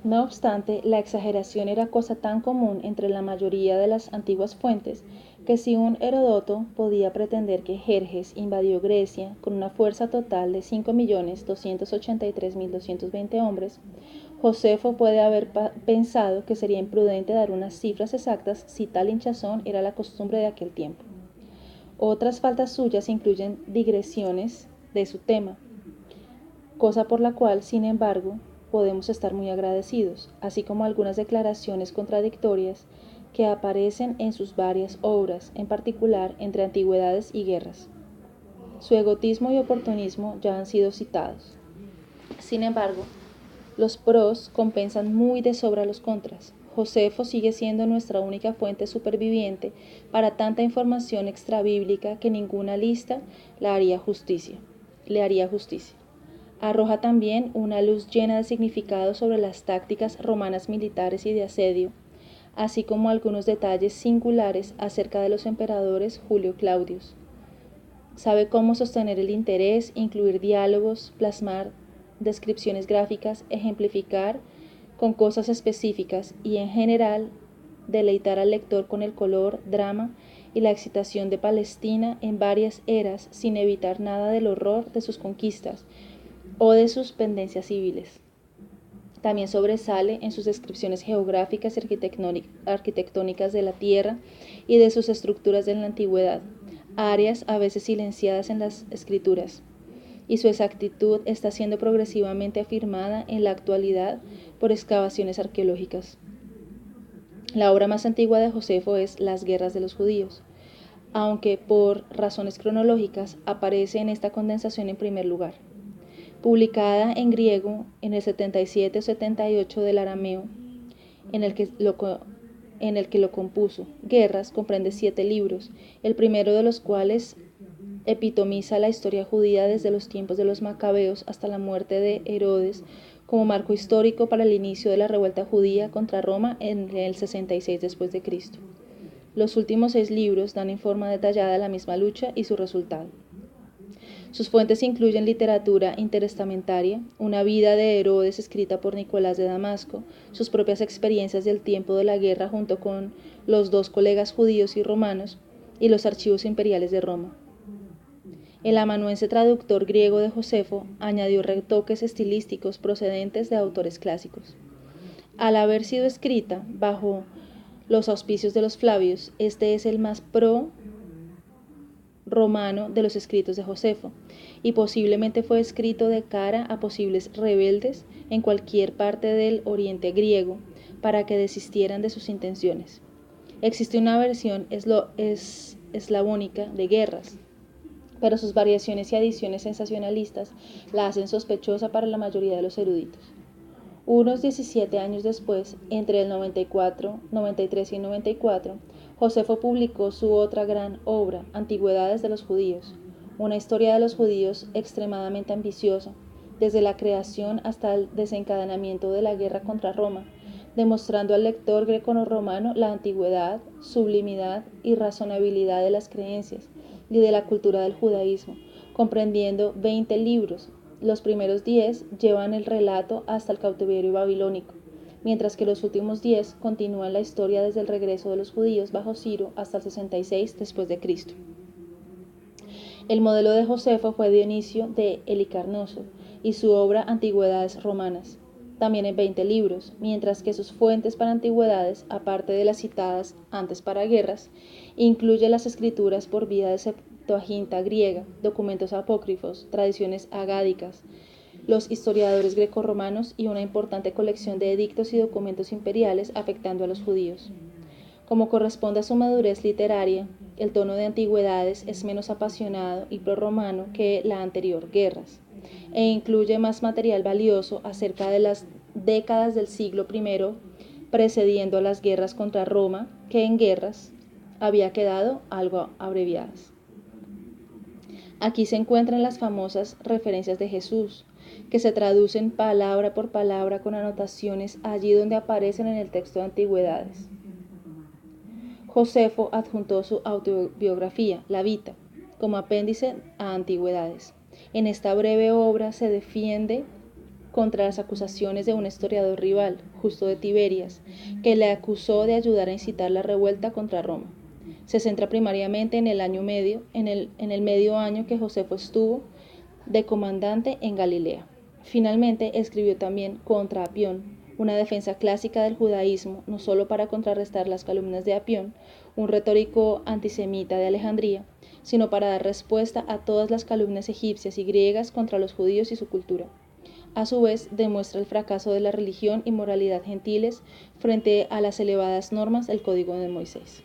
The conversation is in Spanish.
No obstante, la exageración era cosa tan común entre la mayoría de las antiguas fuentes que si un Heródoto podía pretender que Jerjes invadió Grecia con una fuerza total de 5.283.220 hombres, Josefo puede haber pensado que sería imprudente dar unas cifras exactas si tal hinchazón era la costumbre de aquel tiempo. Otras faltas suyas incluyen digresiones de su tema, cosa por la cual, sin embargo, podemos estar muy agradecidos, así como algunas declaraciones contradictorias que aparecen en sus varias obras, en particular entre Antigüedades y Guerras. Su egotismo y oportunismo ya han sido citados. Sin embargo, los pros compensan muy de sobra los contras. Josefo sigue siendo nuestra única fuente superviviente para tanta información extrabíblica que ninguna lista le haría justicia. Arroja también una luz llena de significado sobre las tácticas romanas militares y de asedio, así como algunos detalles singulares acerca de los emperadores Julio Claudius. Sabe cómo sostener el interés, incluir diálogos, plasmar descripciones gráficas, ejemplificar con cosas específicas y en general deleitar al lector con el color, drama y la excitación de Palestina en varias eras sin evitar nada del horror de sus conquistas o de sus pendencias civiles. También sobresale en sus descripciones geográficas y arquitectónicas de la tierra y de sus estructuras en la antigüedad, áreas a veces silenciadas en las escrituras, y su exactitud está siendo progresivamente afirmada en la actualidad por excavaciones arqueológicas. La obra más antigua de Josefo es Las guerras de los judíos, aunque por razones cronológicas aparece en esta condensación en primer lugar. Publicada en griego en el 77 o 78 del arameo, en el que lo compuso. Guerras comprende 7 libros, el primero de los cuales epitomiza la historia judía desde los tiempos de los macabeos hasta la muerte de Herodes como marco histórico para el inicio de la revuelta judía contra Roma en el 66 después de Cristo. Los últimos 6 libros dan en forma detallada la misma lucha y su resultado. Sus fuentes incluyen literatura interestamentaria, una vida de Herodes escrita por Nicolás de Damasco, sus propias experiencias del tiempo de la guerra junto con los 2 colegas judíos y romanos, y los archivos imperiales de Roma. El amanuense traductor griego de Josefo añadió retoques estilísticos procedentes de autores clásicos. Al haber sido escrita bajo los auspicios de los Flavios, este es el más romano de los escritos de Josefo, y posiblemente fue escrito de cara a posibles rebeldes en cualquier parte del oriente griego para que desistieran de sus intenciones. Existe una versión eslavónica de guerras, pero sus variaciones y adiciones sensacionalistas la hacen sospechosa para la mayoría de los eruditos. Unos 17 años después, entre el 93 y 94, Josefo publicó su otra gran obra, Antigüedades de los Judíos, una historia de los judíos extremadamente ambiciosa, desde la creación hasta el desencadenamiento de la guerra contra Roma, demostrando al lector greco-romano la antigüedad, sublimidad y razonabilidad de las creencias y de la cultura del judaísmo, comprendiendo 20 libros. Los primeros 10 llevan el relato hasta el cautiverio babilónico, mientras que los últimos 10 continúan la historia desde el regreso de los judíos bajo Ciro hasta el 66 después de Cristo. El modelo de Josefo fue Dionisio de Helicarnaso y su obra Antigüedades Romanas, también en 20 libros, mientras que sus fuentes para antigüedades, aparte de las citadas antes para guerras, incluye las escrituras por vía de Septuaginta griega, documentos apócrifos, tradiciones agádicas, los historiadores grecorromanos y una importante colección de edictos y documentos imperiales afectando a los judíos. Como corresponde a su madurez literaria, el tono de Antigüedades es menos apasionado y prorromano que la anterior, Guerras, e incluye más material valioso acerca de las décadas del siglo I precediendo a las guerras contra Roma, que en Guerras había quedado algo abreviadas. Aquí se encuentran las famosas referencias de Jesús, que se traducen palabra por palabra con anotaciones allí donde aparecen en el texto de Antigüedades. Josefo adjuntó su autobiografía, La Vita, como apéndice a Antigüedades. En esta breve obra se defiende contra las acusaciones de un historiador rival, Justo de Tiberias, que le acusó de ayudar a incitar la revuelta contra Roma. Se centra primariamente en el medio año que Josefo estuvo de comandante en Galilea. Finalmente escribió también contra Apión, una defensa clásica del judaísmo, no solo para contrarrestar las calumnias de Apión, un retórico antisemita de Alejandría, sino para dar respuesta a todas las calumnias egipcias y griegas contra los judíos y su cultura. A su vez, demuestra el fracaso de la religión y moralidad gentiles frente a las elevadas normas del Código de Moisés.